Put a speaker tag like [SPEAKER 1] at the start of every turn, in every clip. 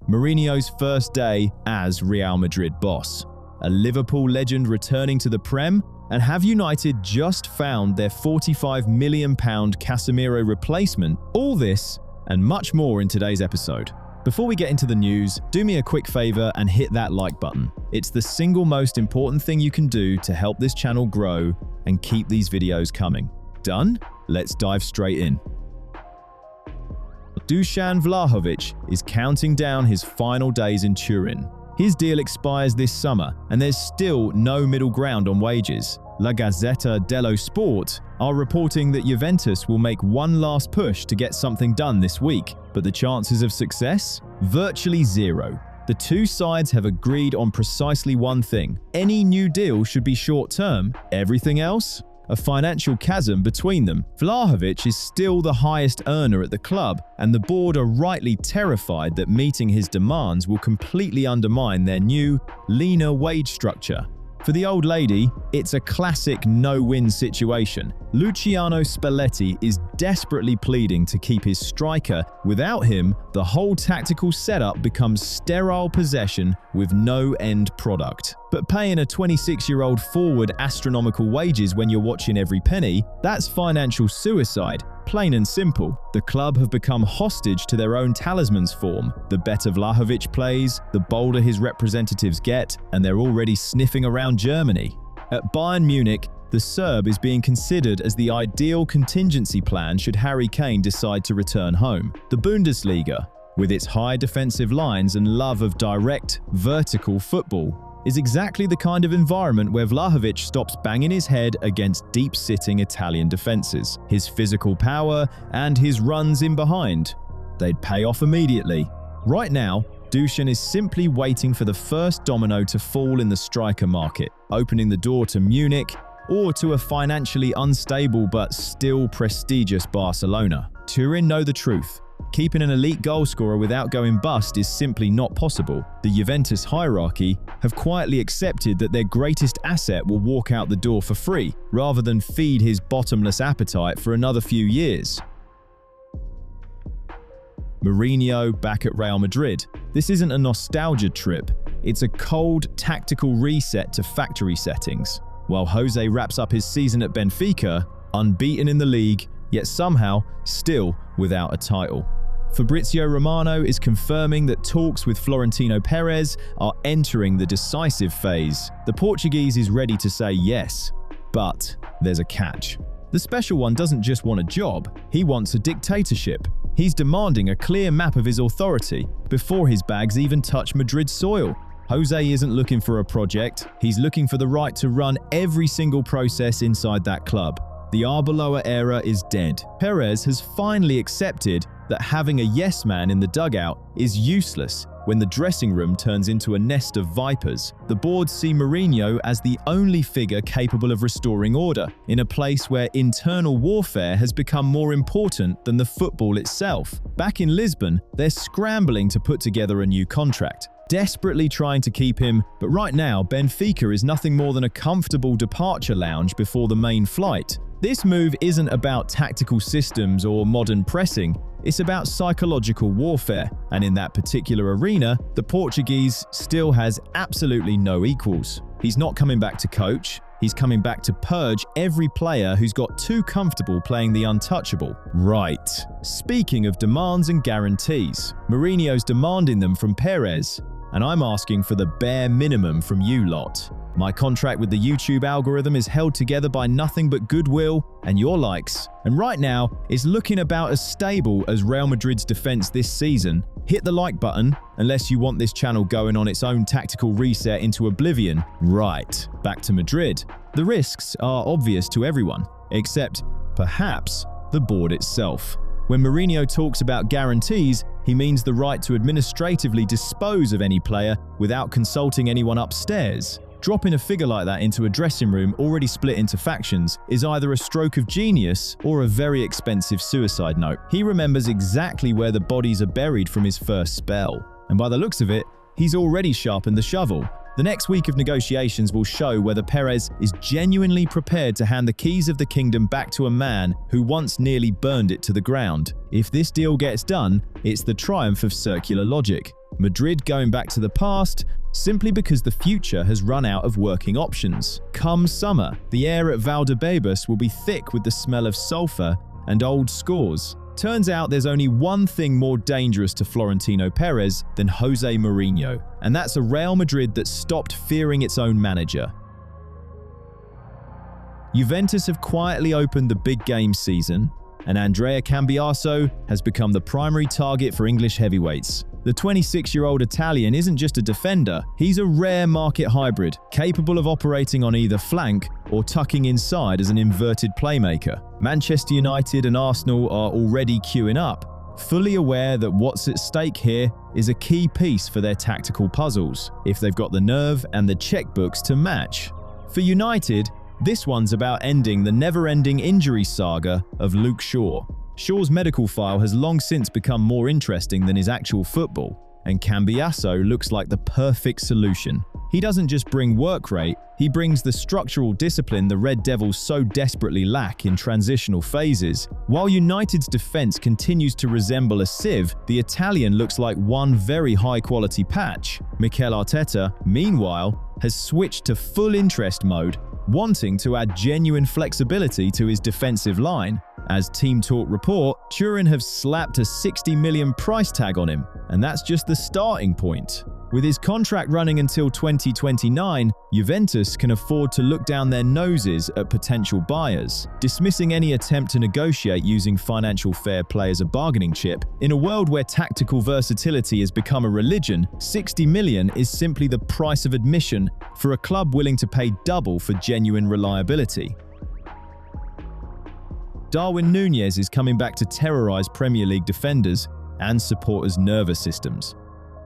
[SPEAKER 1] Mourinho's first day as Real Madrid boss, a Liverpool legend returning to the Prem, and have United just found their £45 million Casemiro replacement? All this and much more in today's episode. Before we get into the news, do me a quick favor and hit that like button. It's the single most important thing you can do to help this channel grow and keep these videos coming. Done? Let's dive straight in. Dusan Vlahovic is counting down his final days in Turin. His deal expires this summer, and there's still no middle ground on wages. La Gazzetta dello Sport are reporting that Juventus will make one last push to get something done this week, but the chances of success? Virtually zero. The two sides have agreed on precisely one thing: any new deal should be short-term. Everything else? A financial chasm between them. Vlahovic is still the highest earner at the club, and the board are rightly terrified that meeting his demands will completely undermine their new, leaner wage structure. For the old lady, it's a classic no-win situation. Luciano Spalletti is desperately pleading to keep his striker. Without him, the whole tactical setup becomes sterile possession with no end product. But paying a 26-year-old forward astronomical wages when you're watching every penny, that's financial suicide. Plain and simple. The club have become hostage to their own talisman's form. The better Vlahovic plays, the bolder his representatives get, and they're already sniffing around Germany. At Bayern Munich, the Serb is being considered as the ideal contingency plan should Harry Kane decide to return home. The Bundesliga, with its high defensive lines and love of direct, vertical football, is exactly the kind of environment where Vlahovic stops banging his head against deep-sitting Italian defenses. His physical power and his runs in behind, they'd pay off immediately. Right now, Dusan is simply waiting for the first domino to fall in the striker market, opening the door to Munich or to a financially unstable but still prestigious Barcelona. Turin know the truth. Keeping an elite goalscorer without going bust is simply not possible. The Juventus hierarchy have quietly accepted that their greatest asset will walk out the door for free, rather than feed his bottomless appetite for another few years. Mourinho back at Real Madrid. This isn't a nostalgia trip, it's a cold, tactical reset to factory settings. While Jose wraps up his season at Benfica, unbeaten in the league, yet somehow still without a title. Fabrizio Romano is confirming that talks with Florentino Perez are entering the decisive phase. The Portuguese is ready to say yes, but there's a catch. The special one doesn't just want a job, he wants a dictatorship. He's demanding a clear map of his authority before his bags even touch Madrid soil. Jose isn't looking for a project, he's looking for the right to run every single process inside that club. The Arbeloa era is dead. Perez has finally accepted that having a yes man in the dugout is useless when the dressing room turns into a nest of vipers. The board see Mourinho as the only figure capable of restoring order, in a place where internal warfare has become more important than the football itself. Back in Lisbon, they're scrambling to put together a new contract, desperately trying to keep him, but right now Benfica is nothing more than a comfortable departure lounge before the main flight. This move isn't about tactical systems or modern pressing, it's about psychological warfare, and in that particular arena, the Portuguese still has absolutely no equals. He's not coming back to coach, he's coming back to purge every player who's got too comfortable playing the untouchable. Right. Speaking of demands and guarantees, Mourinho's demanding them from Perez, and I'm asking for the bare minimum from you lot. My contract with the YouTube algorithm is held together by nothing but goodwill and your likes. And right now, it's looking about as stable as Real Madrid's defense this season. Hit the like button, unless you want this channel going on its own tactical reset into oblivion. Right, back to Madrid. The risks are obvious to everyone, except perhaps the board itself. When Mourinho talks about guarantees, he means the right to administratively dispose of any player without consulting anyone upstairs. Dropping a figure like that into a dressing room already split into factions is either a stroke of genius or a very expensive suicide note. He remembers exactly where the bodies are buried from his first spell, and by the looks of it, he's already sharpened the shovel. The next week of negotiations will show whether Perez is genuinely prepared to hand the keys of the kingdom back to a man who once nearly burned it to the ground. If this deal gets done, it's the triumph of circular logic. Madrid going back to the past simply because the future has run out of working options. Come summer, the air at Valdebebas will be thick with the smell of sulfur and old scores. Turns out there's only one thing more dangerous to Florentino Perez than Jose Mourinho, and that's a Real Madrid that stopped fearing its own manager. Juventus have quietly opened the big game season, and Andrea Cambiaso has become the primary target for English heavyweights. The 26-year-old Italian isn't just a defender, he's a rare market hybrid, capable of operating on either flank or tucking inside as an inverted playmaker. Manchester United and Arsenal are already queuing up, fully aware that what's at stake here is a key piece for their tactical puzzles, if they've got the nerve and the checkbooks to match. For United, this one's about ending the never-ending injury saga of Luke Shaw. Shaw's medical file has long since become more interesting than his actual football, and Cambiaso looks like the perfect solution. He doesn't just bring work rate, he brings the structural discipline the Red Devils so desperately lack in transitional phases. While United's defense continues to resemble a sieve, the Italian looks like one very high-quality patch. Mikel Arteta, meanwhile, has switched to full interest mode, wanting to add genuine flexibility to his defensive line. As Team Talk report, Turin have slapped a $60 million price tag on him, and that's just the starting point. With his contract running until 2029, Juventus can afford to look down their noses at potential buyers. Dismissing any attempt to negotiate using financial fair play as a bargaining chip, in a world where tactical versatility has become a religion, $60 million is simply the price of admission for a club willing to pay double for genuine reliability. Darwin Núñez is coming back to terrorize Premier League defenders and supporters' nervous systems.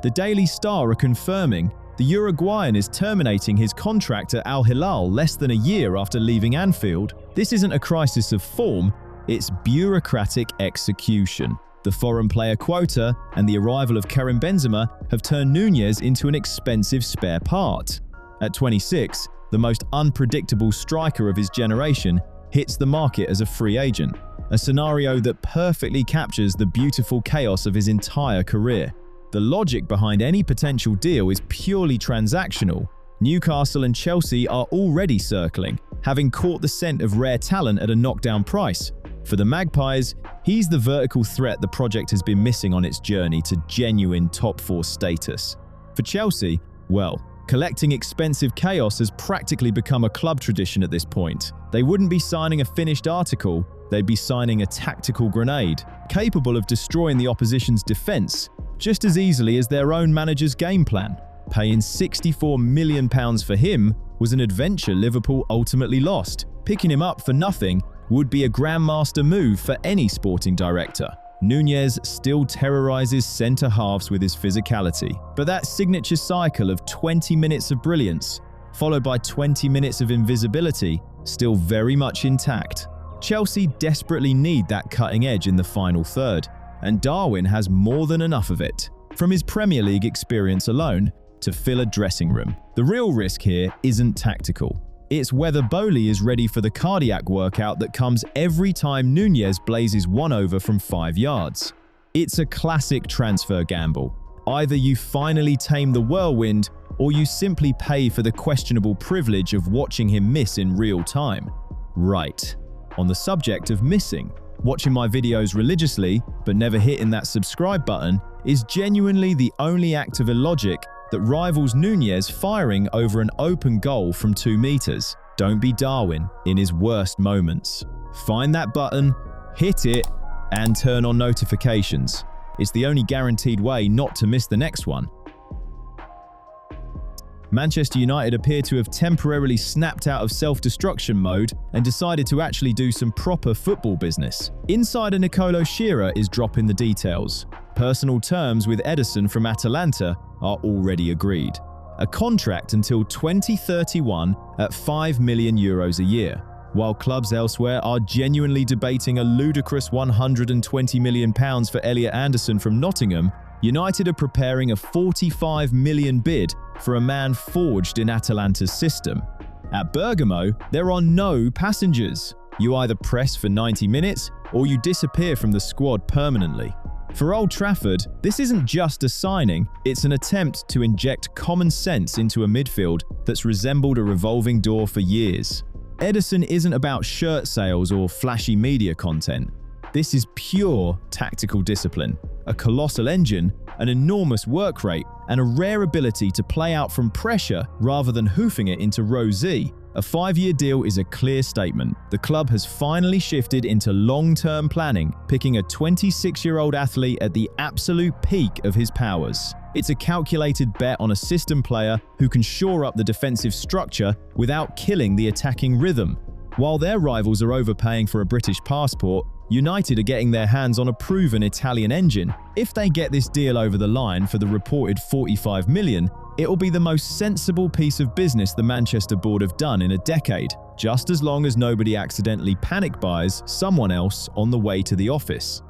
[SPEAKER 1] The Daily Star are confirming the Uruguayan is terminating his contract at Al Hilal less than a year after leaving Anfield. This isn't a crisis of form, it's bureaucratic execution. The foreign player quota and the arrival of Karim Benzema have turned Núñez into an expensive spare part. At 26, the most unpredictable striker of his generation hits the market as a free agent, a scenario that perfectly captures the beautiful chaos of his entire career. The logic behind any potential deal is purely transactional. Newcastle and Chelsea are already circling, having caught the scent of rare talent at a knockdown price. For the Magpies, he's the vertical threat the project has been missing on its journey to genuine top four status. For Chelsea, well, collecting expensive chaos has practically become a club tradition at this point. They wouldn't be signing a finished article, they'd be signing a tactical grenade, capable of destroying the opposition's defense just as easily as their own manager's game plan. Paying £64 million for him was an adventure Liverpool ultimately lost. Picking him up for nothing would be a grandmaster move for any sporting director. Núñez still terrorizes centre-halves with his physicality, but that signature cycle of 20 minutes of brilliance, followed by 20 minutes of invisibility, still very much intact. Chelsea desperately need that cutting edge in the final third, and Darwin has more than enough of it. From his Premier League experience alone, to fill a dressing room. The real risk here isn't tactical. It's whether Bowley is ready for the cardiac workout that comes every time Núñez blazes one over from 5 yards. It's a classic transfer gamble. Either you finally tame the whirlwind, or you simply pay for the questionable privilege of watching him miss in real time. Right. On the subject of missing, watching my videos religiously, but never hitting that subscribe button, is genuinely the only act of illogic that rivals Núñez firing over an open goal from 2 meters. Don't be Darwin in his worst moments. Find that button, hit it, and turn on notifications. It's the only guaranteed way not to miss the next one. Manchester United appear to have temporarily snapped out of self-destruction mode and decided to actually do some proper football business. Insider Nicolo Shearer is dropping the details. Personal terms with Ederson from Atalanta are already agreed. A contract until 2031 at €5 million a year, while clubs elsewhere are genuinely debating a ludicrous £120 million for Elliot Anderson from Nottingham. United are preparing a £45 million bid for a man forged in Atalanta's system. At Bergamo, there are no passengers. You either press for 90 minutes or you disappear from the squad permanently. For Old Trafford, this isn't just a signing, it's an attempt to inject common sense into a midfield that's resembled a revolving door for years. Ederson isn't about shirt sales or flashy media content. This is pure tactical discipline, a colossal engine, an enormous work rate, and a rare ability to play out from pressure rather than hoofing it into row Z. A 5-year deal is a clear statement. The club has finally shifted into long-term planning, picking a 26-year-old athlete at the absolute peak of his powers. It's a calculated bet on a system player who can shore up the defensive structure without killing the attacking rhythm. While their rivals are overpaying for a British passport, United are getting their hands on a proven Italian engine. If they get this deal over the line for the reported 45 million, it'll be the most sensible piece of business the Manchester board have done in a decade, just as long as nobody accidentally panic buys someone else on the way to the office.